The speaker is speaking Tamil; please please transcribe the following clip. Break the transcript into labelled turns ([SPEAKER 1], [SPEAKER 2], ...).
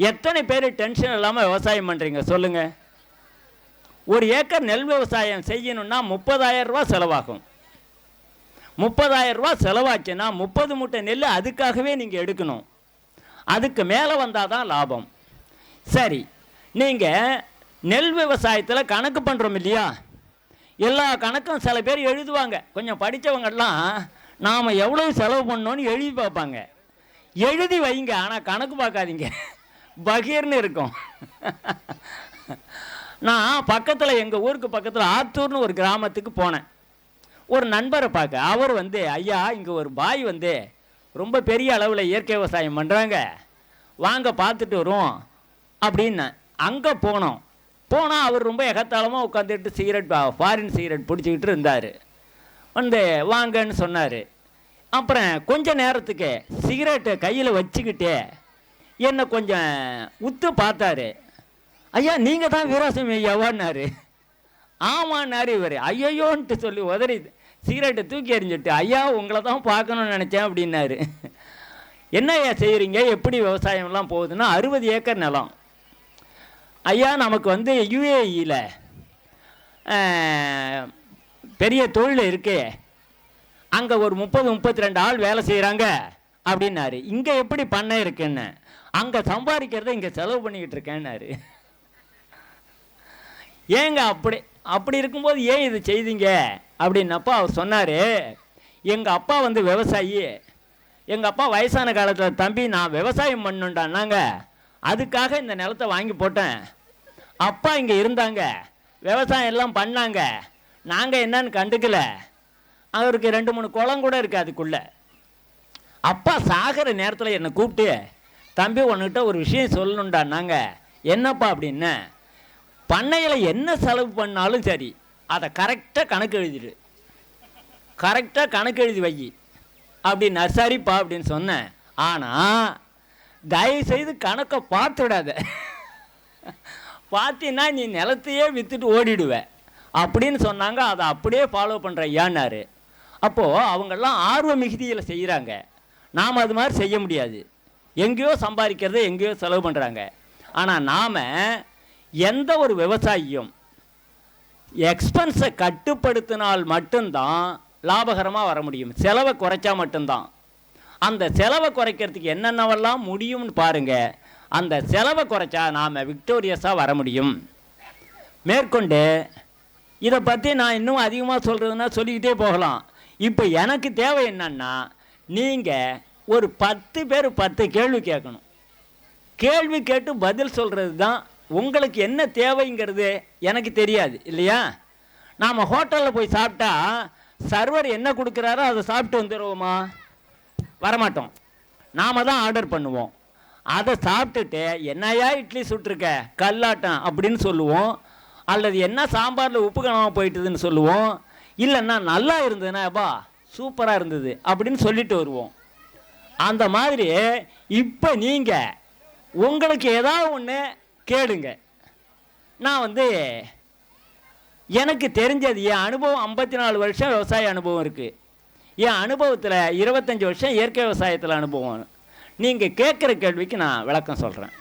[SPEAKER 1] எத்தனை பேர் டென்ஷன் இல்லாமல் விவசாயம் பண்ணுறீங்க சொல்லுங்கள்? ஒரு ஏக்கர் நெல் விவசாயம் செய்யணுன்னா 30,000 ரூபா செலவாகும். 30,000 ரூபா செலவாச்சுன்னா 30 மூட்டை நெல் அதுக்காகவே நீங்கள் எடுக்கணும். அதுக்கு மேலே வந்தால் தான் லாபம். சரி, நீங்கள் நெல் விவசாயத்தில் கணக்கு பண்ணுறோம் இல்லையா? எல்லா கணக்கும் சில பேர் எழுதுவாங்க. கொஞ்சம் படித்தவங்கெல்லாம் நாம் எவ்வளோ செலவு பண்ணோன்னு எழுதி பார்ப்பாங்க. எழுதி வைங்க, ஆனால் கணக்கு பார்க்காதீங்க, பகீர்னு இருக்கும். நான் பக்கத்தில் எங்கள் ஊருக்கு பக்கத்தில் ஆத்தூர்னு ஒரு கிராமத்துக்கு போனேன். ஒரு நண்பரை பார்க்க. அவர் ஐயா இங்கே ஒரு பாய் ரொம்ப பெரிய அளவில் இயற்கை விவசாயம் பண்ணுறாங்க, வாங்க பார்த்துட்டு வரும் அப்படின்னு. அங்கே போனால் அவர் ரொம்ப எகத்தாளமாக உட்காந்துட்டு சிகரெட், ஃபாரின் சிகரெட் பிடிச்சிக்கிட்டு இருந்தார். வாங்கன்னு சொன்னார். அப்புறம் கொஞ்ச நேரத்துக்கு சிகரெட்டை கையில் வச்சுக்கிட்டே என்னை கொஞ்சம் உத்து பார்த்தாரு. ஐயா நீங்கள் தான் வீராசாமி ஐயாவான்னாரு. ஆமான்னாரு. இவர் ஐயோன்ட்டு சொல்லி உதறி சிகரெட்டை தூக்கி எறிஞ்சிட்டு, ஐயா உங்களை தான் பார்க்கணுன்னு நினச்சேன் அப்படின்னாரு. என்ன ஐயா செய்கிறீங்க, எப்படி விவசாயம்லாம் போகுதுன்னா 60 ஏக்கர் நிலம். ஐயா நமக்கு யுஏஇயில் பெரிய தொழில் இருக்கு, அங்கே ஒரு 30-32 ஆள் வேலை செய்கிறாங்க அப்படின்னாரு. இங்கே எப்படி பண்ணை இருக்குன்னு, அங்கே சம்பாதிக்கிறத இங்கே செலவு பண்ணிக்கிட்டு இருக்கேன்னாரு. ஏங்க அப்படி இருக்கும்போது ஏன் இது செய்தீங்க அப்படின்னப்போ அவர் சொன்னார், எங்கள் அப்பா விவசாயி, எங்கள் அப்பா வயசான காலத்தில் தம்பி நான் விவசாயம் பண்ணுண்டான்னாங்க, அதுக்காக இந்த நிலத்தை வாங்கி போட்டேன். அப்பா இங்கே இருந்தாங்க, விவசாயம் எல்லாம் பண்ணாங்க, நாங்கள் என்னன்னு கண்டுக்கல. அவருக்கு 2-3 குளம் கூட இருக்குது அதுக்குள்ளே. அப்பா சாகிற நேரத்தில் என்னை கூப்பிட்டு, தம்பி உன்கிட்ட ஒரு விஷயம் சொல்லணுண்டான்னாங்க. என்னப்பா அப்படின்னு, பண்ணையில் என்ன செலவு பண்ணாலும் சரி அதை கரெக்டாக கணக்கு எழுதிடு, கரெக்டாக கணக்கு எழுதி வை அப்படின்னா. சரிப்பா அப்படின்னு சொன்னேன். ஆனால் தயவுசெய்து கணக்கை பார்த்து விடாத, பார்த்தீங்கன்னா நீ நிலத்தையே விற்றுட்டு ஓடிடுவேன் அப்படின்னு சொன்னாங்க. அதை அப்படியே ஃபாலோ பண்ணுற ஐயான்னாரு. அப்போது அவங்கெல்லாம் ஆர்வ மிகுதியில் செய்கிறாங்க, நாம் அது மாதிரி செய்ய முடியாது. எங்கேயோ சம்பாதிக்கிறத எங்கேயோ செலவு பண்ணுறாங்க. ஆனால் நாம் எந்த ஒரு விவசாயியும் எக்ஸ்பென்ஸை கட்டுப்படுத்தினால் மட்டும்தான் லாபகரமாக வர முடியும். செலவை குறைச்சா மட்டும்தான். அந்த செலவை குறைக்கிறதுக்கு என்னென்னவெல்லாம் முடியும்னு பாருங்கள். அந்த செலவை குறைச்சா நாம் விக்டோரியஸாக வர முடியும். மேற்கொண்டு இதை பற்றி நான் இன்னும் அதிகமாக சொல்கிறதுனா சொல்லிக்கிட்டே போகலாம். இப்போ எனக்கு தேவை என்னன்னா, நீங்கள் ஒரு 10 பேர் 10 கேள்வி கேட்கணும். கேள்வி கேட்டு பதில் சொல்கிறது தான் உங்களுக்கு என்ன தேவைங்கிறது எனக்கு தெரியாது இல்லையா? நாம் ஹோட்டலில் போய் சாப்பிட்டா சர்வர் என்ன கொடுக்குறாரோ அதை சாப்பிட்டு வந்துடுவோமா? வரமாட்டோம். நாம் தான் ஆர்டர் பண்ணுவோம். அதை சாப்பிட்டுட்டு என்னையா இட்லி சுட்டிருக்க கல்லாட்டம் அப்படின்னு சொல்லுவோம். அல்லது என்ன சாம்பாரில் உப்பு காணாமல் போயிட்டுதுன்னு சொல்லுவோம். இல்லைன்னா நல்லா இருந்ததுன்னாப்பா சூப்பராக இருந்தது அப்படின்னு சொல்லிட்டு வருவோம். அந்த மாதிரி இப்போ நீங்கள் உங்களுக்கு ஏதாவது ஒன்று கேளுங்க. நான் எனக்கு தெரிஞ்சது என் அனுபவம் 54 வருஷம் விவசாய அனுபவம் இருக்குது. என் அனுபவத்தில் 25 வருஷம் இயற்கை விவசாயத்தில் அனுபவம். நீங்கள் கேட்குற கேள்விக்கு நான் விளக்கம் சொல்கிறேன்.